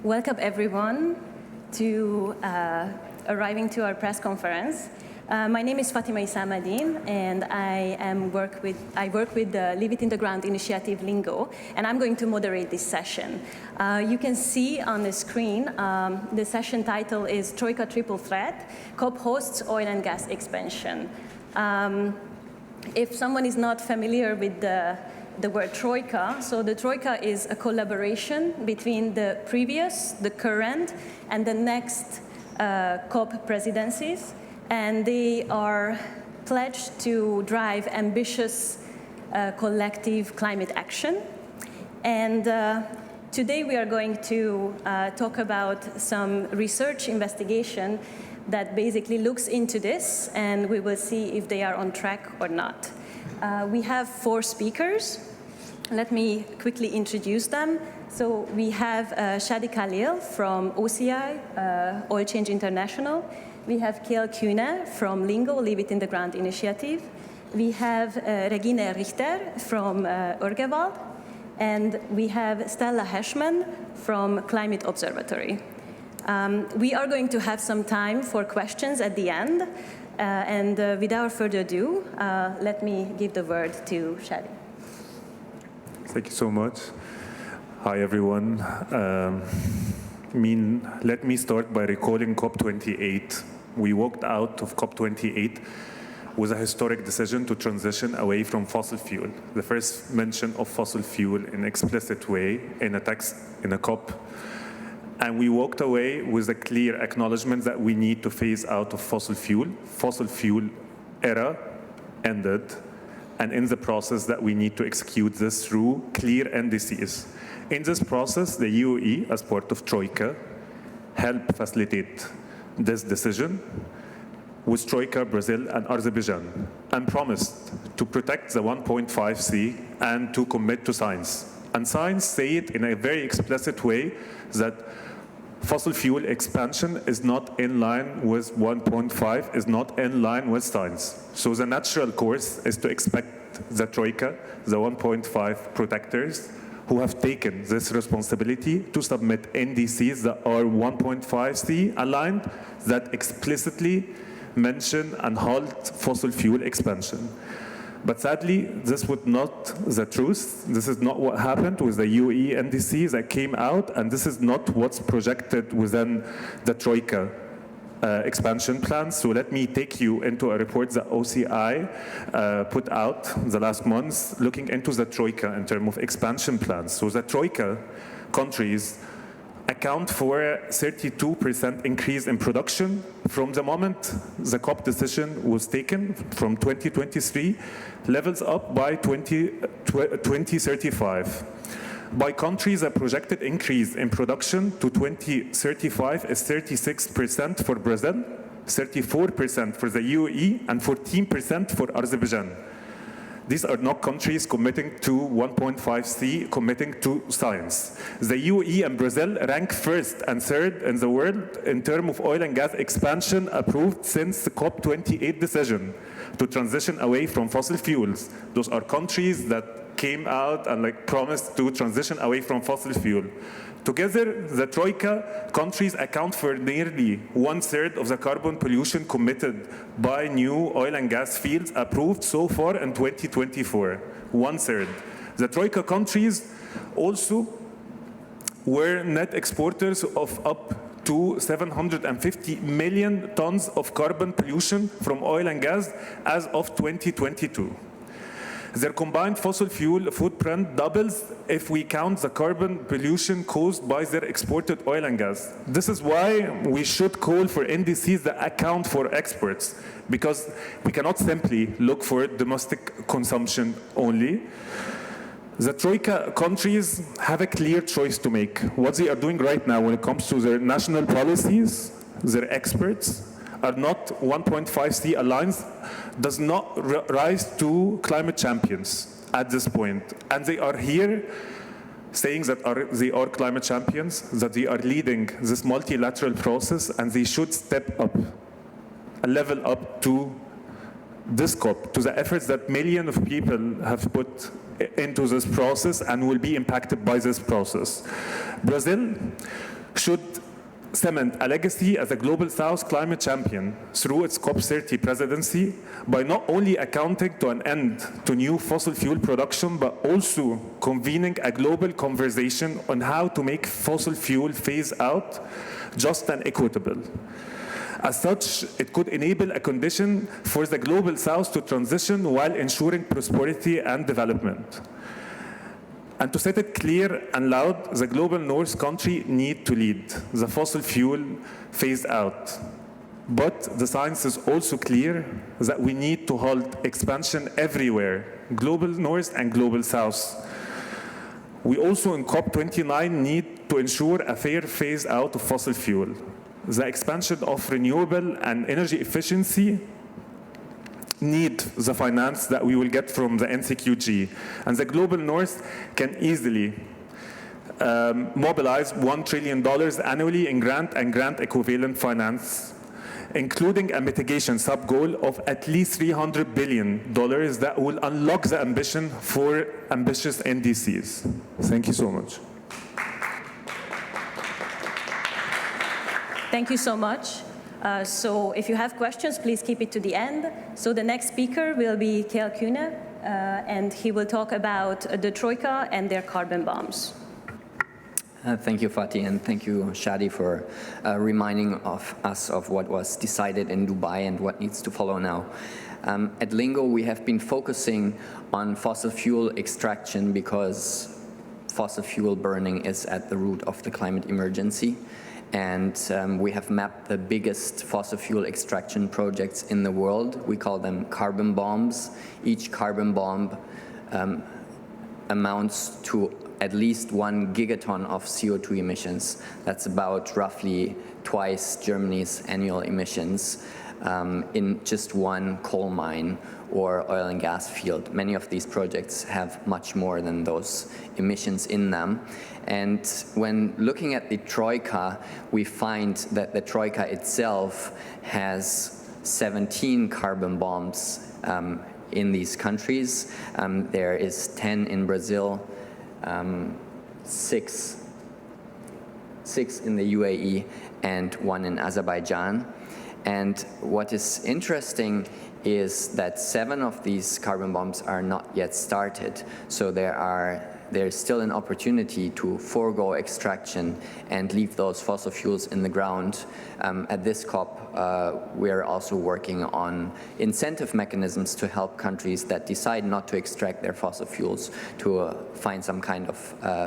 Welcome everyone to arriving to our press conference. My name is Fatima Isamadin, and I work with the Leave It in the Ground initiative LINGO, and I'm going to moderate this session. You can see on the screen, the session title is Troika Triple Threat, COP hosts oil and gas expansion. If someone is not familiar with the word Troika, so the Troika is a collaboration between the previous, the current, and the next COP presidencies. And they are pledged to drive ambitious collective climate action. And today we are going to talk about some research investigation that basically looks into this, and we will see if they are on track or not. We have 4 speakers. Let me quickly introduce them. So we have Shadi Khalil from OCI, Oil Change International. We have Kjell Kuhne from LINGO, Leave It in the Ground initiative. We have Regine Richter from Urgewald. And we have Stella Heschman from Climate Observatory. We are going to have some time for questions at the end. And without further ado, let me give the word to Shadi. Thank you so much. Hi, everyone. Let me start by recalling COP28. We walked out of COP28 with a historic decision to transition away from fossil fuel. The first mention of fossil fuel in an explicit way in a text in a COP. And we walked away with a clear acknowledgement that we need to phase out of fossil fuel. Fossil fuel era ended. And in the process that we need to execute this through clear NDCs. In this process, the UAE, as part of Troika, helped facilitate this decision with Troika, Brazil, and Azerbaijan, and promised to protect the 1.5C and to commit to science. And science say it in a very explicit way that fossil fuel expansion is not in line with 1.5, is not in line with science. So the natural course is to expect the Troika, the 1.5 protectors, who have taken this responsibility to submit NDCs that are 1.5C aligned, that explicitly mention and halt fossil fuel expansion. But sadly, this was not the truth. This is not what happened with the UAE NDCs that came out, and this is not what's projected within the Troika expansion plan. So let me take you into a report that OCI put out the last months looking into the Troika in terms of expansion plans. So the Troika countries account for a 32% increase in production from the moment the COP decision was taken from 2023, levels up by 2035. By countries, a projected increase in production to 2035 is 36% for Brazil, 34% for the UAE, and 14% for Azerbaijan. These are not countries committing to 1.5C, committing to science. The UAE and Brazil rank first and third in the world in terms of oil and gas expansion approved since the COP28 decision to transition away from fossil fuels. Those are countries that came out and promised to transition away from fossil fuel. Together, the Troika countries account for nearly 1/3 of the carbon pollution committed by new oil and gas fields approved so far in 2024. 1/3. The Troika countries also were net exporters of up to 750 million tons of carbon pollution from oil and gas as of 2022. Their combined fossil fuel footprint doubles if we count the carbon pollution caused by their exported oil and gas. This is why we should call for NDCs that account for exports, because we cannot simply look for domestic consumption only. The Troika countries have a clear choice to make. What they are doing right now when it comes to their national policies, their experts, are not 1.5C aligned, does not rise to climate champions at this point. And they are here saying that they are climate champions, that they are leading this multilateral process, and they should step up, a level up to this COP, to the efforts that millions of people have put into this process and will be impacted by this process. Brazil should cement a legacy as a Global South climate champion through its COP30 presidency by not only accounting to an end to new fossil fuel production, but also convening a global conversation on how to make fossil fuel phase out just and equitable. As such, it could enable a condition for the Global South to transition while ensuring prosperity and development. And to set it clear and loud, the Global North country need to lead the fossil fuel phase out. But the science is also clear that we need to halt expansion everywhere, Global North and Global South. We also in COP29 need to ensure a fair phase out of fossil fuel. The expansion of renewable and energy efficiency need the finance that we will get from the NCQG. And the Global North can easily mobilize $1 trillion annually in grant and grant equivalent finance, including a mitigation sub-goal of at least $300 billion that will unlock the ambition for ambitious NDCs. Thank you so much. Thank you so much. So if you have questions, please keep it to the end. So the next speaker will be Kjell Kuhne, and he will talk about the Troika and their carbon bombs. Thank you, Fatih, and thank you, Shadi, for reminding us of what was decided in Dubai and what needs to follow now. At LINGO, we have been focusing on fossil fuel extraction because fossil fuel burning is at the root of the climate emergency. And we have mapped the biggest fossil fuel extraction projects in the world. We call them carbon bombs. Each carbon bomb amounts to at least 1 gigaton of CO2 emissions. That's about roughly twice Germany's annual emissions in just one coal mine or oil and gas field. Many of these projects have much more than those emissions in them. And when looking at the Troika, we find that the Troika itself has 17 carbon bombs in these countries. There is 10 in Brazil, 6 in the UAE, and 1 in Azerbaijan. And what is interesting is that 7 of these carbon bombs are not yet started. So there's still an opportunity to forego extraction and leave those fossil fuels in the ground. At this COP, we're also working on incentive mechanisms to help countries that decide not to extract their fossil fuels to find some kind of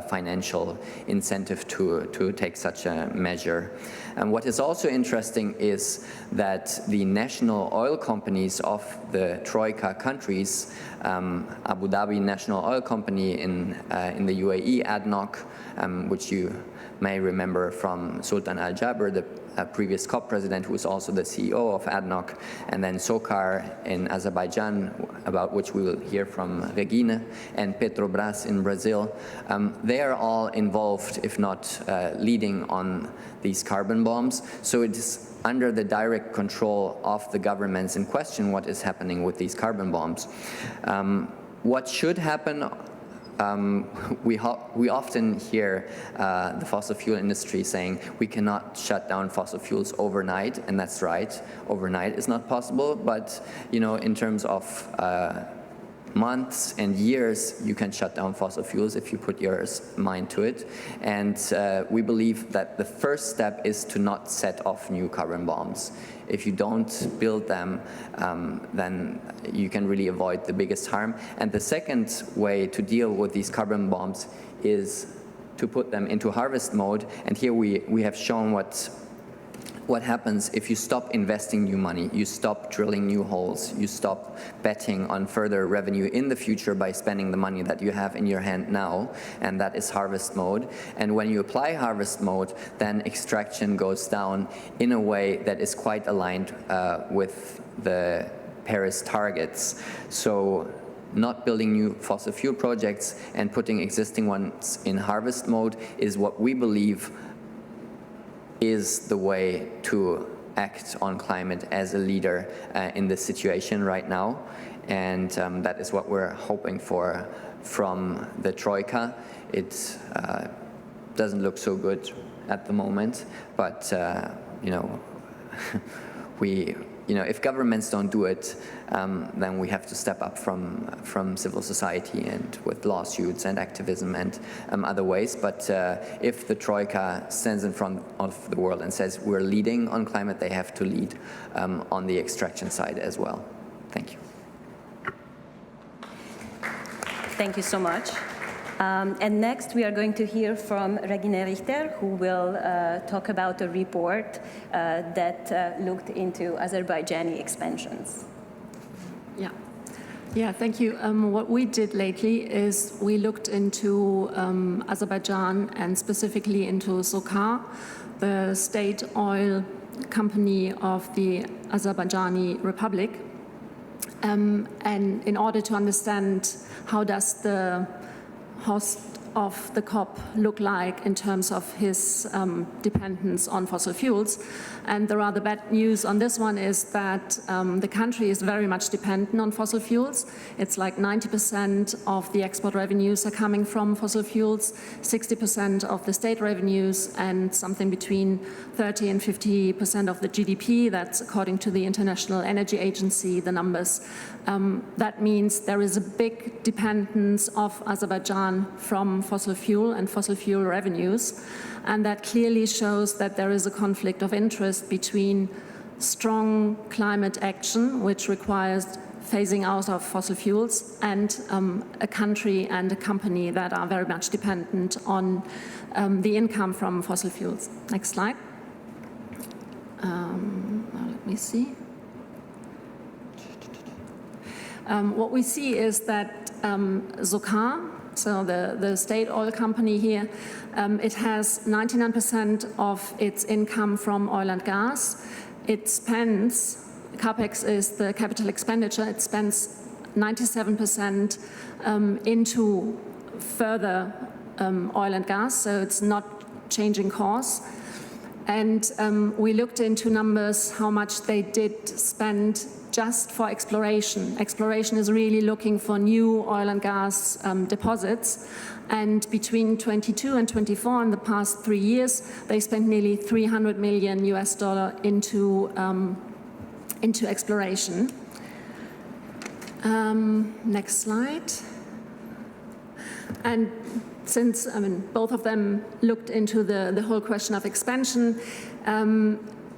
financial incentive to take such a measure. And what is also interesting is that the national oil companies of the Troika countries, Abu Dhabi National Oil Company in the UAE, ADNOC, which you may remember from Sultan Al Jaber, the previous COP president, who was also the CEO of ADNOC, and then SOCAR in Azerbaijan, about which we will hear from Regine, and Petrobras in Brazil. They are all involved, if not leading on these carbon bombs. So it is under the direct control of the governments in question what is happening with these carbon bombs. What should happen? We often hear the fossil fuel industry saying we cannot shut down fossil fuels overnight, and that's right. Overnight is not possible, but in terms of months and years, you can shut down fossil fuels if you put your mind to it. And we believe that the first step is to not set off new carbon bombs. If you don't build them, then you can really avoid the biggest harm. And the second way to deal with these carbon bombs is to put them into harvest mode. And here we have shown what happens if you stop investing new money, you stop drilling new holes, you stop betting on further revenue in the future by spending the money that you have in your hand now, and that is harvest mode. And when you apply harvest mode, then extraction goes down in a way that is quite aligned with the Paris targets. So not building new fossil fuel projects and putting existing ones in harvest mode is what we believe is the way to act on climate as a leader in this situation right now. And that is what we're hoping for from the Troika. It doesn't look so good at the moment, but you know, if governments don't do it, then we have to step up from civil society and with lawsuits and activism and other ways. But if the Troika stands in front of the world and says we're leading on climate, they have to lead on the extraction side as well. Thank you. Thank you so much. And next, we are going to hear from Regine Richter, who will talk about a report that looked into Azerbaijani expansions. Yeah, thank you. What we did lately is we looked into Azerbaijan and specifically into SOCAR, the state oil company of the Azerbaijani Republic. And in order to understand how does the host of the COP look like in terms of his dependence on fossil fuels. And the rather bad news on this one is that the country is very much dependent on fossil fuels. It's like 90% of the export revenues are coming from fossil fuels, 60% of the state revenues, and something between 30 and 50% of the GDP. That's according to the International Energy Agency, the numbers. That means there is a big dependence of Azerbaijan from fossil fuel and fossil fuel revenues. And that clearly shows that there is a conflict of interest between strong climate action, which requires phasing out of fossil fuels, and a country and a company that are very much dependent on the income from fossil fuels. Next slide. Let me see. What we see is that SOCAR, so the state oil company here, it has 99% of its income from oil and gas. It spends, CAPEX is the capital expenditure, it spends 97% into further oil and gas, so it's not changing course. And we looked into numbers, how much they did spend just for exploration. Exploration is really looking for new oil and gas deposits. And between 22 and 24, in the past 3 years, they spent nearly $300 million into exploration. Next slide. And since, both of them looked into the whole question of expansion,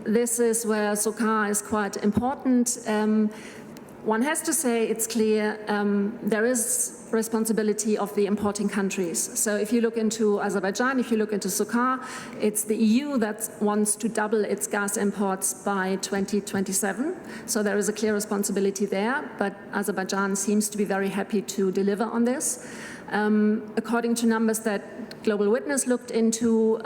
this is where SOCAR is quite important. One has to say it's clear there is responsibility of the importing countries. So if you look into Azerbaijan, if you look into SOCAR, it's the EU that wants to double its gas imports by 2027. So there is a clear responsibility there, but Azerbaijan seems to be very happy to deliver on this. According to numbers that Global Witness looked into,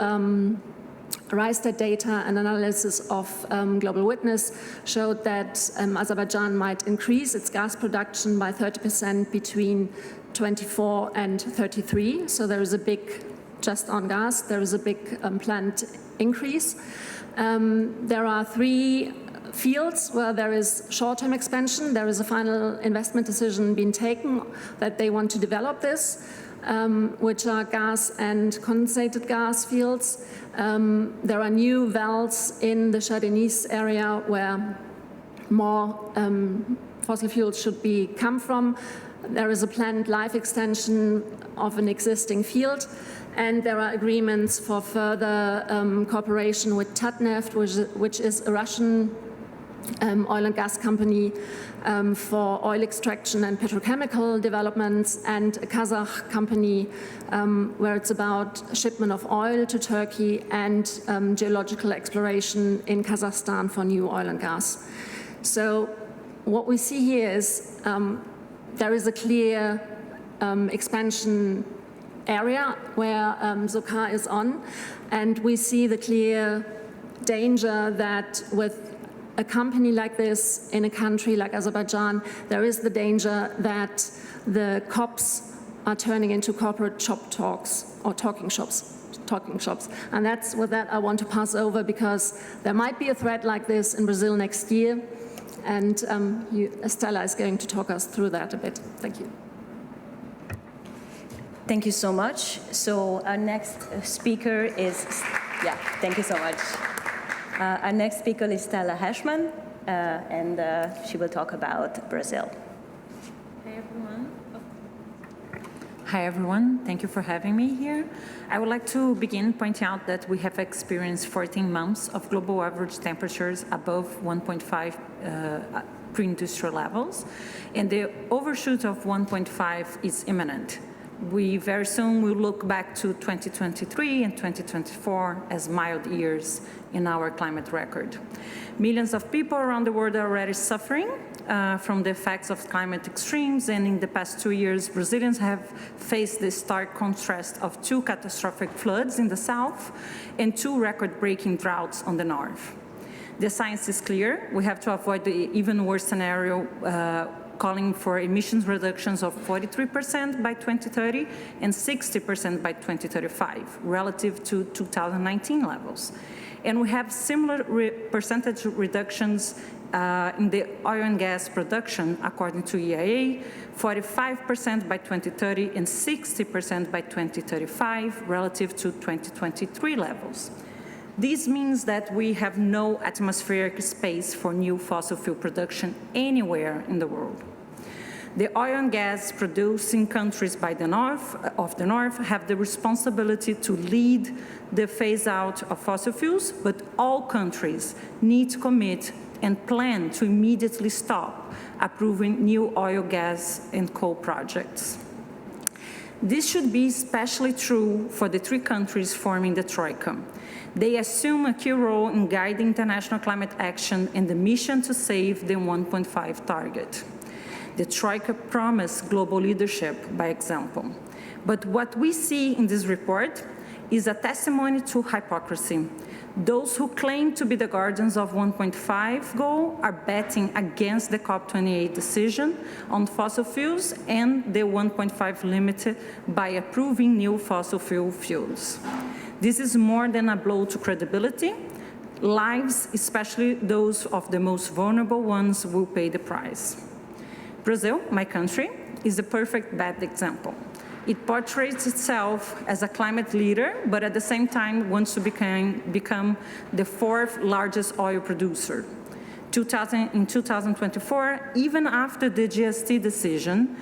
Rystad data and analysis of Global Witness showed that Azerbaijan might increase its gas production by 30% between 24 and 33. So there is a big, just on gas, there is a big planned increase. There are 3 fields where there is short-term expansion. There is a final investment decision being taken that they want to develop this, which are gas and condensated gas fields. There are new wells in the Shah Deniz area where more fossil fuels should come from. There is a planned life extension of an existing field, and there are agreements for further cooperation with Tatneft, which is a Russian oil and gas company for oil extraction and petrochemical developments, and a Kazakh company where it's about shipment of oil to Turkey and geological exploration in Kazakhstan for new oil and gas. So what we see here is there is a clear expansion area where SOCAR is on, and we see the clear danger that with a company like this in a country like Azerbaijan, there is the danger that the COPs are turning into corporate shop talks or talking shops. And that's with that I want to pass over, because there might be a threat like this in Brazil next year, and Estella is going to talk us through that a bit. Thank you. Thank you so much. So our next speaker is Yeah, thank you so much. Our next speaker is Stella Hashman, and she will talk about Brazil. Hey, everyone. Hi, everyone. Thank you for having me here. I would like to begin pointing out that we have experienced 14 months of global average temperatures above 1.5 pre-industrial levels, and the overshoot of 1.5 is imminent. We very soon will look back to 2023 and 2024 as mild years in our climate record. Millions of people around the world are already suffering from the effects of climate extremes, and in the past 2 years, Brazilians have faced the stark contrast of 2 catastrophic floods in the south and 2 record-breaking droughts on the north. The science is clear. We have to avoid the even worse scenario calling for emissions reductions of 43% by 2030 and 60% by 2035 relative to 2019 levels. And we have similar percentage reductions in the oil and gas production, according to EIA, 45% by 2030 and 60% by 2035 relative to 2023 levels. This means that we have no atmospheric space for new fossil fuel production anywhere in the world. The oil and gas producing countries of the north have the responsibility to lead the phase out of fossil fuels, but all countries need to commit and plan to immediately stop approving new oil, gas, and coal projects. This should be especially true for the 3 countries forming the Troika. They assume a key role in guiding international climate action and the mission to save the 1.5 target. The Troika promised global leadership by example. But what we see in this report is a testimony to hypocrisy. Those who claim to be the guardians of 1.5 goal are betting against the COP28 decision on fossil fuels and the 1.5 limit by approving new fossil fuels. This is more than a blow to credibility. Lives, especially those of the most vulnerable ones, will pay the price. Brazil, my country, is a perfect bad example. It portrays itself as a climate leader, but at the same time wants to become the 4th largest oil producer. In 2024, even after the GST decision,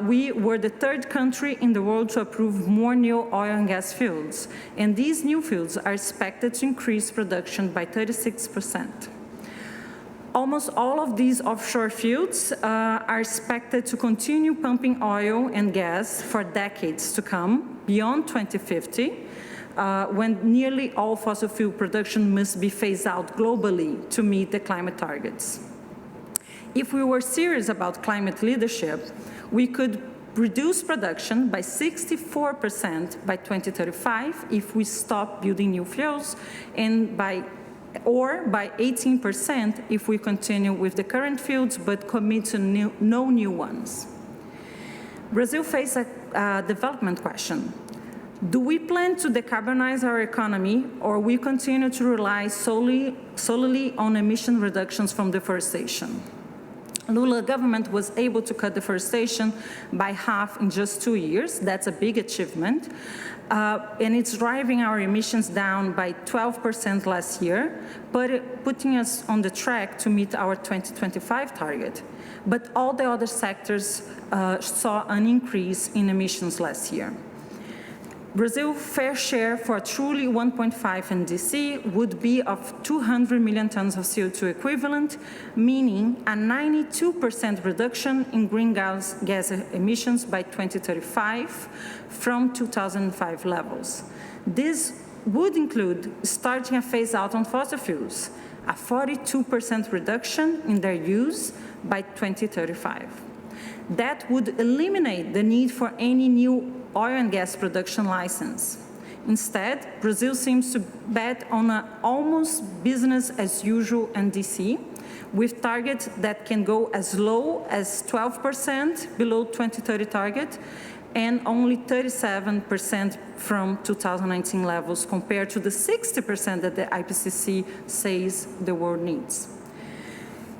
we were the 3rd country in the world to approve more new oil and gas fields, and these new fields are expected to increase production by 36%. Almost all of these offshore fields are expected to continue pumping oil and gas for decades to come, beyond 2050, when nearly all fossil fuel production must be phased out globally to meet the climate targets. If we were serious about climate leadership, we could reduce production by 64% by 2035 if we stop building new fuels, and by 18% if we continue with the current fields but commit to no new ones. Brazil faces a development question. Do we plan to decarbonize our economy, or we continue to rely solely on emission reductions from deforestation? Lula government was able to cut deforestation by half in just 2 years. That's a big achievement. And it's driving our emissions down by 12% last year, putting us on the track to meet our 2025 target. But all the other sectors saw an increase in emissions last year. Brazil's fair share for a truly 1.5 NDC would be of 200 million tons of CO2 equivalent, meaning a 92% reduction in greenhouse gas emissions by 2035 from 2005 levels. This would include starting a phase out on fossil fuels, a 42% reduction in their use by 2035. That would eliminate the need for any new oil and gas production license. Instead, Brazil seems to bet on an almost business as usual NDC, with targets that can go as low as 12% below 2030 target and only 37% from 2019 levels compared to the 60% that the IPCC says the world needs.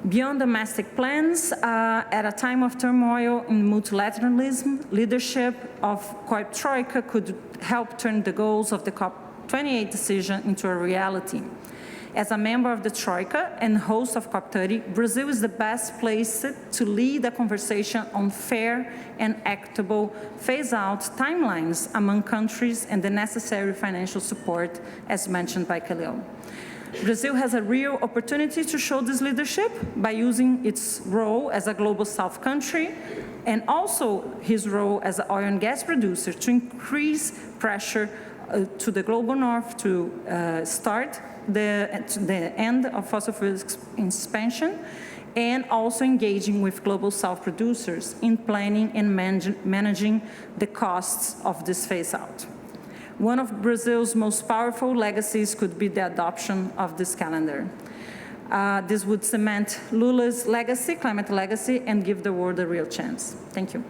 Beyond domestic plans, at a time of turmoil in multilateralism, leadership of Troika could help turn the goals of the COP 28 decision into a reality. As a member of the Troika and host of COP30, Brazil is the best place to lead a conversation on fair and equitable phase-out timelines among countries and the necessary financial support, as mentioned by Khalil. Brazil has a real opportunity to show this leadership by using its role as a global south country and also his role as an oil and gas producer to increase pressure to the global north to start the end of fossil fuel expansion, and also engaging with global south producers in planning and managing the costs of this phase-out. One of Brazil's most powerful legacies could be the adoption of this calendar. This would cement Lula's legacy, climate legacy, and give the world a real chance. Thank you.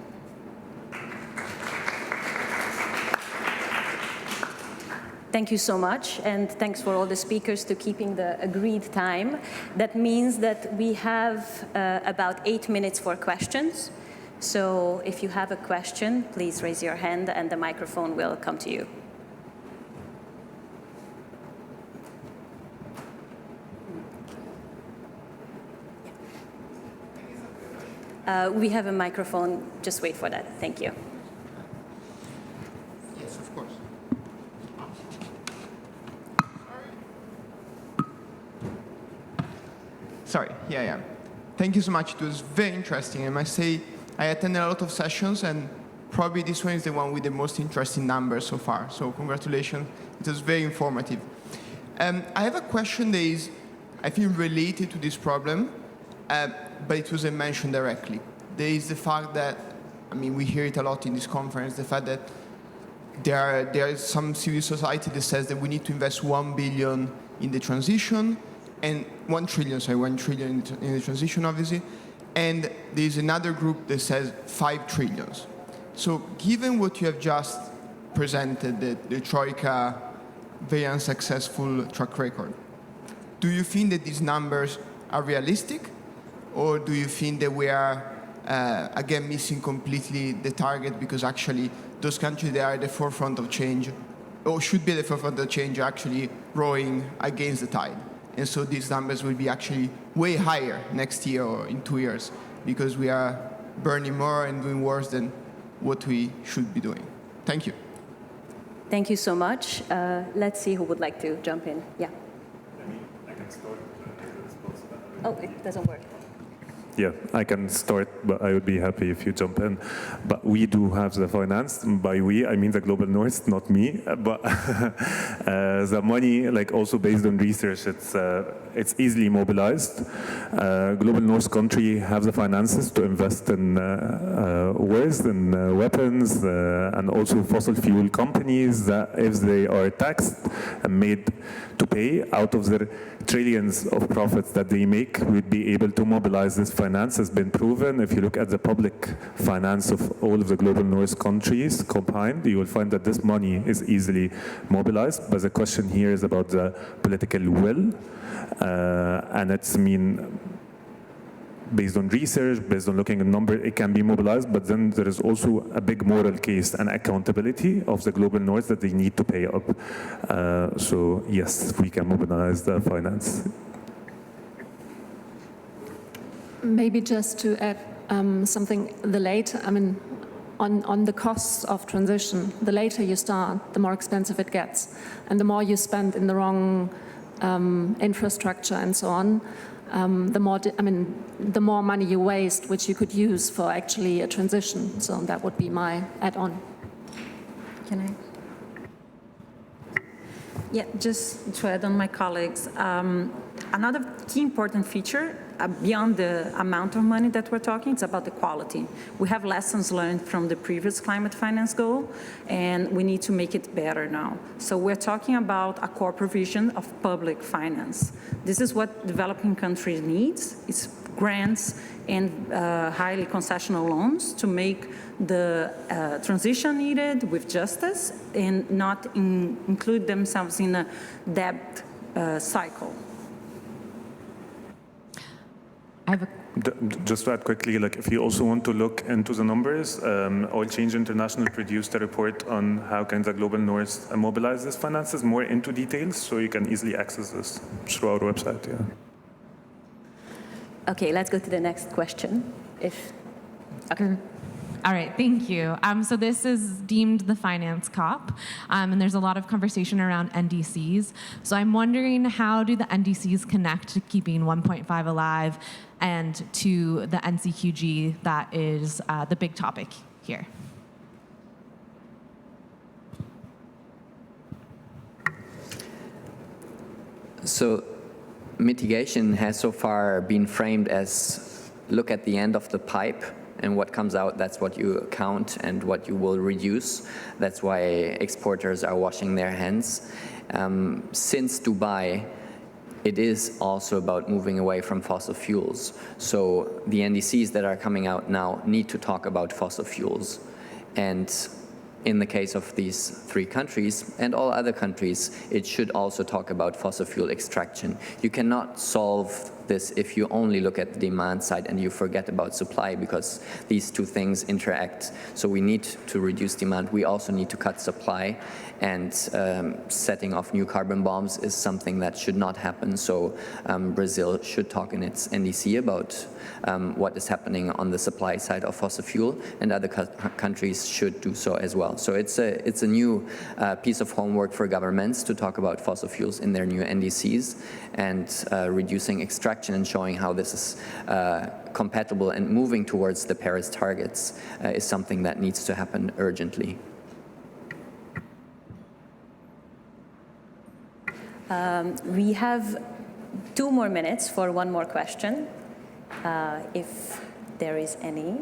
Thank you so much, and thanks for all the speakers to keeping the agreed time. That means that we have about 8 minutes for questions. So if you have a question, please raise your hand and the microphone will come to you. We have a microphone, just wait for that. Thank you. Yes, of course. Sorry, here I am. Thank you so much. It was very interesting. I must say, I attended a lot of sessions, and probably this one is the one with the most interesting numbers so far. So congratulations. It was very informative. I have a question that is, I think, related to this problem, but it wasn't mentioned directly. There is the fact that, I mean, we hear it a lot in this conference, the fact that there is some civil society that says that we need to invest 1 billion in the transition, and 1 trillion in the transition, obviously, and there's another group that says 5 trillions. So given what you have just presented, the Troika very unsuccessful track record, do you think that these numbers are realistic, or do you think that we are, again, missing completely the target because actually those countries that are at the forefront of change, or should be at the forefront of change, are actually rowing against the tide? And so these numbers will be actually way higher next year or in 2 years because we are burning more and doing worse than what we should be doing. Thank you. Thank you so much. Let's see who would like to jump in. Yeah. I can start. Oh, it doesn't work. Yeah, I can start, but I would be happy if you jump in. But we do have the finance. By we, I mean the Global North, not me. But the money, like also based on research, it's easily mobilized. Global North country have the finances to invest in wars and weapons, and also fossil fuel companies that if they are taxed and made to pay out of their trillions of profits that they make, we'd be able to mobilize this finance. Has been proven. If you look at the public finance of all of the Global North countries combined, you will find that this money is easily mobilized. But the question here is about the political will, and it's based on research, based on looking at number, it can be mobilized, but then there is also a big moral case and accountability of the Global North that they need to pay up. So yes, we can mobilize the finance. Maybe just to add something, on the costs of transition, the later you start, the more expensive it gets. And the more you spend in the wrong infrastructure and so on, the more money you waste, which you could use for actually a transition. So that would be my add-on. Can I? Yeah, just to add on my colleagues, another key important feature beyond the amount of money that we're talking, it's about the quality. We have lessons learned from the previous climate finance goal, and we need to make it better now. So we're talking about a core provision of public finance. This is what developing countries needs. It's grants and highly concessional loans to make the transition needed with justice and not include themselves in a debt cycle. I have a Just to add quickly, like if you also want to look into the numbers, Oil Change International produced a report on how can the Global North mobilize these finances more into details, so you can easily access this through our website. Yeah. Okay, let's go to the next question. Okay. All right, thank you. So this is deemed the finance COP, and there's a lot of conversation around NDCs. So I'm wondering, how do the NDCs connect to keeping 1.5 alive and to the NCQG that is the big topic here? So mitigation has so far been framed as look at the end of the pipe, and what comes out, that's what you count and what you will reduce. That's why exporters are washing their hands. Since Dubai, it is also about moving away from fossil fuels. So the NDCs that are coming out now need to talk about fossil fuels. And in the case of these 3 countries and all other countries, it should also talk about fossil fuel extraction. You cannot solve this if you only look at the demand side and you forget about supply, because these 2 things interact. So we need to reduce demand. We also need to cut supply, and setting off new carbon bombs is something that should not happen. So Brazil should talk in its NDC about what is happening on the supply side of fossil fuel, and other countries should do so as well. So it's a new piece of homework for governments to talk about fossil fuels in their new NDCs, and reducing extraction and showing how this is compatible and moving towards the Paris targets is something that needs to happen urgently. We have 2 more minutes for one more question, if there is any.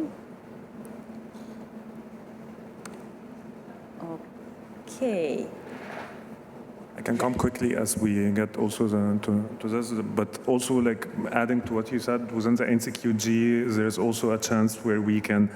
Okay. I can come quickly as we get also to this, but also like adding to what you said, within the NCQG, there's also a chance where we can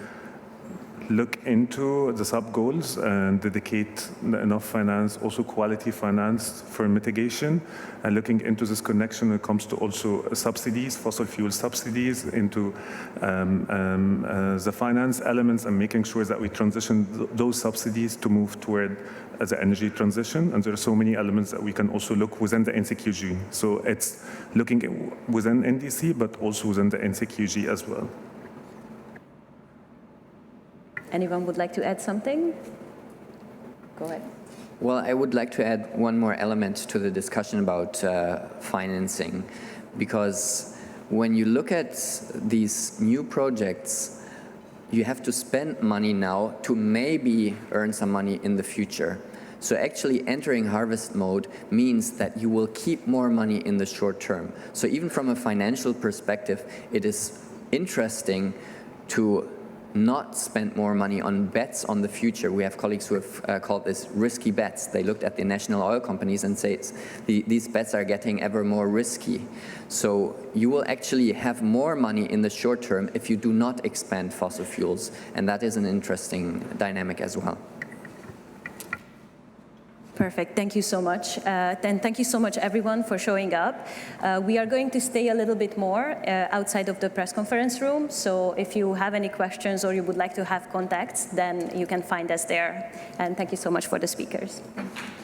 look into the sub-goals and dedicate enough finance, also quality finance for mitigation, and looking into this connection when it comes to also subsidies, fossil fuel subsidies, into the finance elements, and making sure that we transition those subsidies to move toward the energy transition. And there are so many elements that we can also look within the NCQG. So it's looking within NDC, but also within the NCQG as well. Anyone would like to add something? Go ahead. Well, I would like to add one more element to the discussion about financing, because when you look at these new projects, you have to spend money now to maybe earn some money in the future. So actually entering harvest mode means that you will keep more money in the short term. So even from a financial perspective, it is interesting to not spend more money on bets on the future. We have colleagues who have called this risky bets. They looked at the national oil companies and say these bets are getting ever more risky. So you will actually have more money in the short term if you do not expand fossil fuels. And that is an interesting dynamic as well. Perfect. Thank you so much. And thank you so much, everyone, for showing up. We are going to stay a little bit more outside of the press conference room. So if you have any questions or you would like to have contacts, then you can find us there. And thank you so much for the speakers. Thank you.